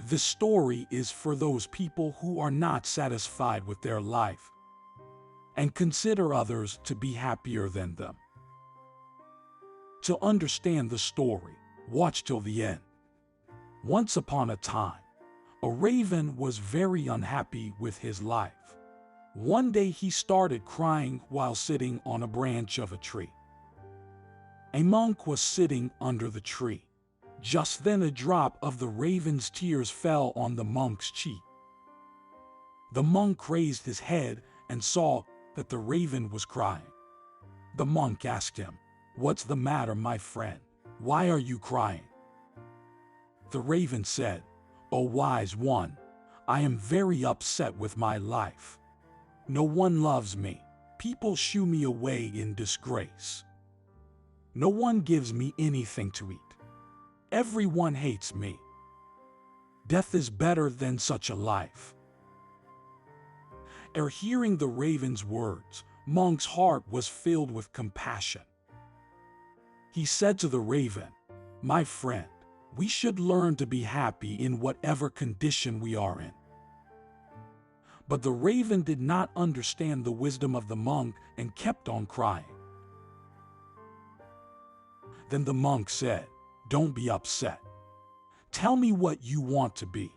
This story is for those people who are not satisfied with their life and consider others to be happier than them. To understand the story, watch till the end. Once upon a time, a raven was very unhappy with his life. One day he started crying while sitting on a branch of a tree. A monk was sitting under the tree. Just then a drop of the raven's tears fell on the monk's cheek. The monk raised his head and saw that the raven was crying. The monk asked him, "What's the matter, my friend? Why are you crying?" The raven said, "O wise one, I am very upset with my life. No one loves me. People shoo me away in disgrace. No one gives me anything to eat. Everyone hates me. Death is better than such a life." Ere hearing the raven's words, monk's heart was filled with compassion. He said to the raven, "My friend, we should learn to be happy in whatever condition we are in." But the raven did not understand the wisdom of the monk and kept on crying. Then the monk said, "Don't be upset. Tell me what you want to be.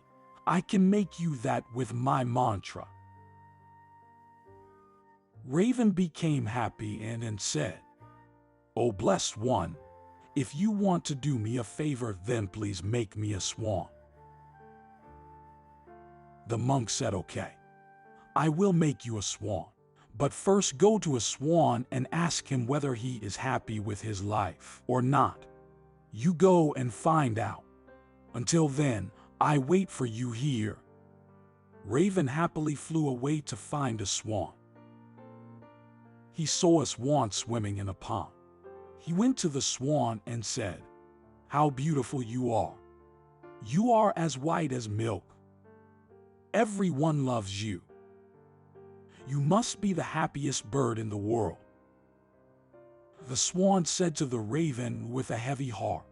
I can make you that with my mantra." Raven became happy and said, "O blessed one, if you want to do me a favor, then please make me a swan." The monk said, "Okay, I will make you a swan. But first go to a swan and ask him whether he is happy with his life or not. You go and find out. Until then, I wait for you here." Raven happily flew away to find a swan. He saw a swan swimming in a pond. He went to the swan and said, "How beautiful you are. You are as white as milk. Everyone loves you. You must be the happiest bird in the world." The swan said to the raven with a heavy heart,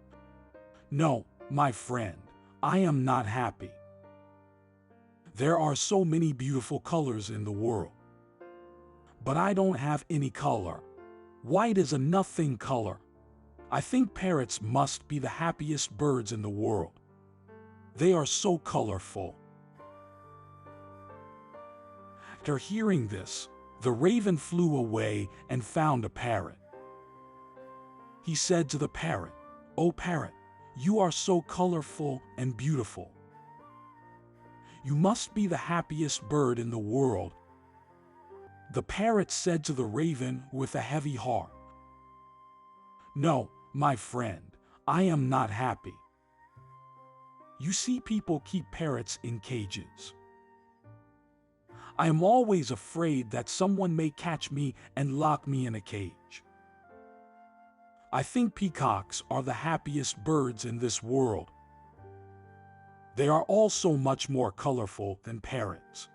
"No, my friend, I am not happy. There are so many beautiful colors in the world. But I don't have any color. White is a nothing color. I think parrots must be the happiest birds in the world. They are so colorful." After hearing this, the raven flew away and found a parrot. He said to the parrot, "O parrot, you are so colorful and beautiful. You must be the happiest bird in the world." The parrot said to the raven with a heavy heart, "No, my friend, I am not happy. You see, people keep parrots in cages. I am always afraid that someone may catch me and lock me in a cage. I think peacocks are the happiest birds in this world. They are also much more colorful than parrots."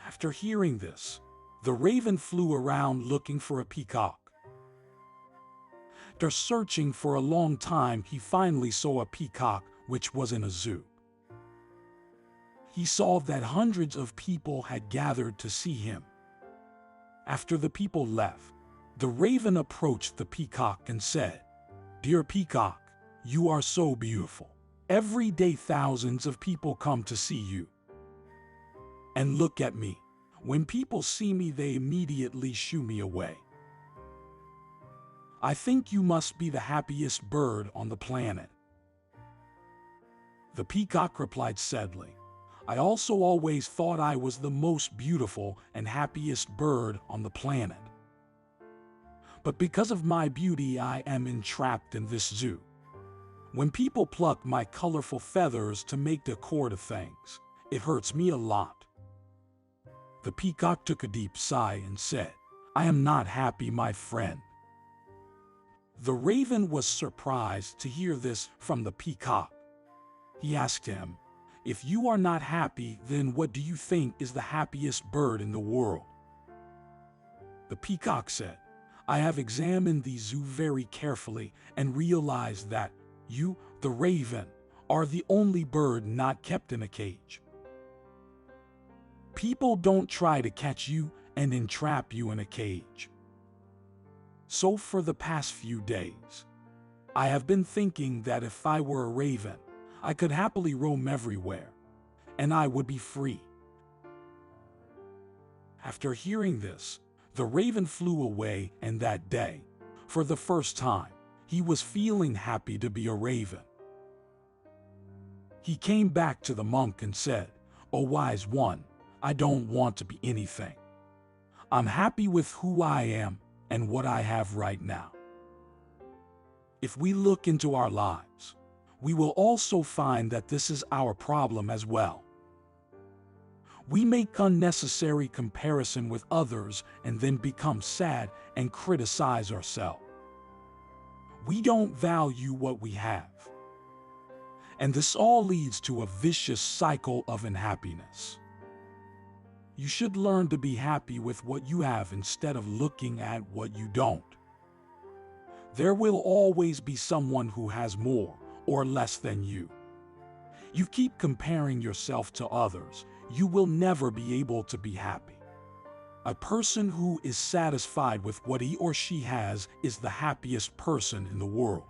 After hearing this, the raven flew around looking for a peacock. After searching for a long time, he finally saw a peacock which was in a zoo. He saw that hundreds of people had gathered to see him. After the people left, the raven approached the peacock and said, "Dear peacock, you are so beautiful. Every day thousands of people come to see you. And look at me. When people see me, they immediately shoo me away. I think you must be the happiest bird on the planet." The peacock replied sadly, "I also always thought I was the most beautiful and happiest bird on the planet. But because of my beauty, I am entrapped in this zoo. When people pluck my colorful feathers to make decor to things, it hurts me a lot." The peacock took a deep sigh and said, "I am not happy, my friend." The raven was surprised to hear this from the peacock. He asked him, "If you are not happy, then what do you think is the happiest bird in the world?" The peacock said, "I have examined the zoo very carefully and realized that you, the raven, are the only bird not kept in a cage. People don't try to catch you and entrap you in a cage. So for the past few days, I have been thinking that if I were a raven, I could happily roam everywhere, and I would be free. After hearing this, the raven flew away, and that day, for the first time, he was feeling happy to be a raven. He came back to the monk and said, "O wise one, I don't want to be anything. I'm happy with who I am and what I have right now." If we look into our lives, we will also find that this is our problem as well. We make unnecessary comparison with others and then become sad and criticize ourselves. We don't value what we have. And this all leads to a vicious cycle of unhappiness. You should learn to be happy with what you have instead of looking at what you don't. There will always be someone who has more or less than you. You keep comparing yourself to others, you will never be able to be happy. A person who is satisfied with what he or she has is the happiest person in the world.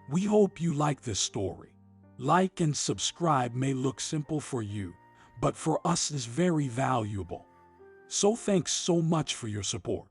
We hope you like this story. Like and subscribe may look simple for you, but for us is very valuable. So thanks so much for your support.